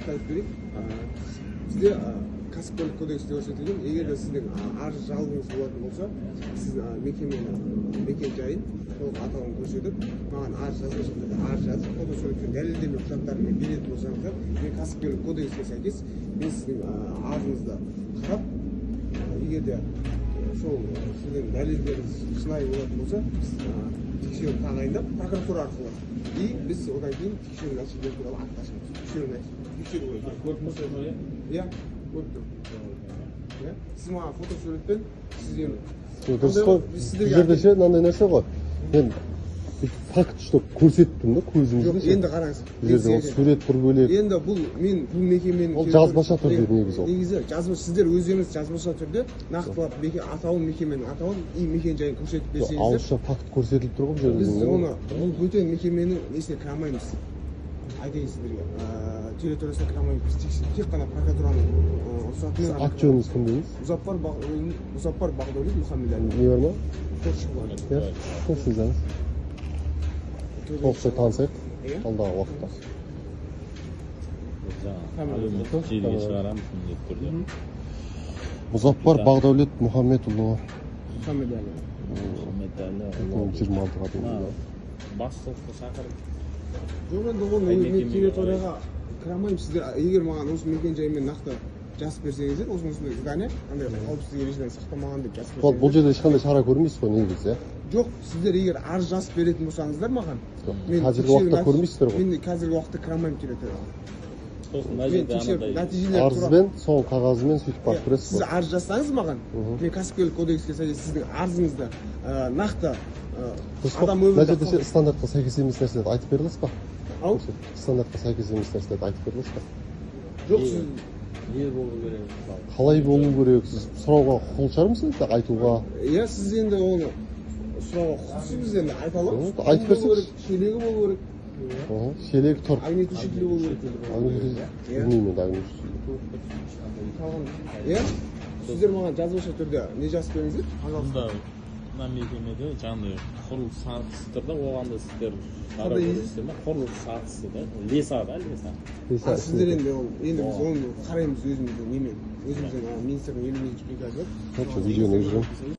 нақты айтып берейік. Бізде кәсіпкерлік кодексте көрсетілген, егер де сіздің арыз жалобыңыз болатын болса, сіз мекен-жайын толық атауын көрсетіп, маған арыз жазбаша түрде арыз жазып, фотосуретпен дәлелдеме құжаттарымен беретін болсаңыздар, мен кәсіпкерлік кодекске сәйкес мен сіздің арызыңызды қарап, егер де сол сіздің дәлелдеріңіз шынайы болатын болса, біз тексеру тағайындап, прокуратура арқылы біз одан кейін тексеру нәтижелері туралы акт ашамыз. Тексеру көріп тұрсыз ба? Иә, көріп тұрмын. Сіз маған фотосуретпен сізден дұрыс қой. Сіздерде ше мынандай нәрсе ғой. Мен факт штоп көрсеттім да көзіңізге. Енді қараңыз. Сурет бір бөлек. Енді бұл мекеменің ол жазбаша түрде негізі ол. Негізі сіздер өздеріңіз жазбаша түрде нақтылап атауын, мекеменің атауын и мекен-жайын көрсетіп берсеңіздер. Ауызша факт көрсетіліп тұр ғой бұл жерде. Біз оны бұл бөтен мекеменің несіне кіре алмаймыз. Айтайын сіздерге. Территориясына кіре алмаймыз. Тек қана прокуратураның рұқсатымен. Ат жөніңіз кім дейміз? Мұзаппар Бағдәулет Мұхаммедәлі. Не бар ма? Төртші болады. Иә, қосыңыздарыңыз. Толықтай танысайық алдағы уақытта. Әлеуметтік желіге шығарамыз міндетті түрде. Мұзаппар Бағдәулет Мұхаммедұлы. Мұхаммедәлі. 26-ға дейін. Басшылықты шақырып. Жоқ, енді оны мен территорияға кіре алмаймын. Сіздер егер маған осы мекен-жаймен нақты жазып берсеңіздер, осындай здание, андай қауіпсіздік ережелерін сақтамаған деп жазып берсеңіздер. Бұл жерде ешқандай шара көрмейсіз ғой негізі. Жоқ, сіздер егер арыз жазып беретін болсаңыздар маған, қазіргі уақытта көрмейсіздер ғой. мен қазіргі уақытта кіре алмаймын территорияға. Арызбен, сол қағазымен сөйтіп барып бересіз ғой. Сіз арыз жазсаңыз маған, мен кәсіпкерлік кодекске сәйкес сіздің арызыңызды нақты адам өмірінде. Мына жерде стандартқа сәйкес емес нәрселерді айтып бере аласыз ба? Ау? Стандартқа сәйкес емес нәрселерді айтып бере аласыз ба? Жоқ, сіз не болу керек? Қалай болу керек? Сіз сұрауға құқылы шығармысыз айтуға? Иә, сіз енді оны сұрауға құқықсыз, біз енді айта аламыз. Айтып берсеңіз. Шелегі болу керек. Шелегі тұр. Огнетушителі болу керек. Білмеймін енді огнетушителі. Иә, сіздер маған жазбаша түрде не жазып беріңіздер? Мұнда мына мекемеде жаңағыдай құрылыс сатысы тұрда, оған да сіздер шара көресіздер ме? Құрылыс сатысы да, леса да, леса. Сіздер енді біз оны қараймыз өзіміздің немен, өзіміздің министрдің еліміздің приказы бар. Видеоны жүргіземін.